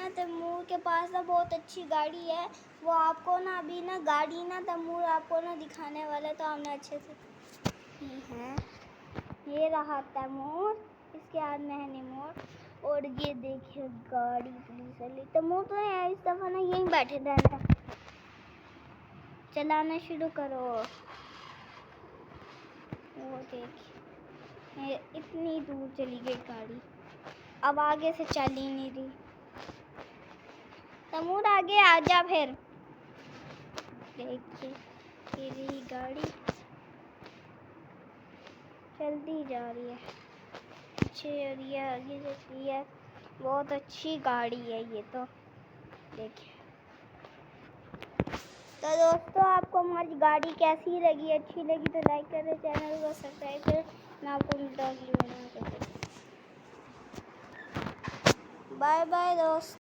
ना तैमूर के पास ना बहुत अच्छी गाड़ी है। वो आपको ना अभी ना गाड़ी ना तैमूर आपको ना दिखाने वाला है, तो हमने अच्छे से की है। ये रहा तैमूर, इसके हाथ में है रिमोट, और ये देखिए गाड़ी पुलिस वाली। तैमूर तो इस दफ़ा ना यहीं बैठे रहना, चलाना शुरू करो। वो देखिए इतनी दूर चली गई गाड़ी, अब आगे से चल ही नहीं रही। तैमूर आगे आ जा फिर। देखिए ये रही गाड़ी, चलती जा रही है अच्छी, और ये आगे चलती है। बहुत अच्छी गाड़ी है ये तो। देखिए तो दोस्तों, आपको हमारी गाड़ी कैसी लगी? अच्छी लगी तो लाइक करें, चैनल को सब्सक्राइब करें। मैं आपको मिलता हूँ अगली वीडियो में। बाय बाय दोस्त।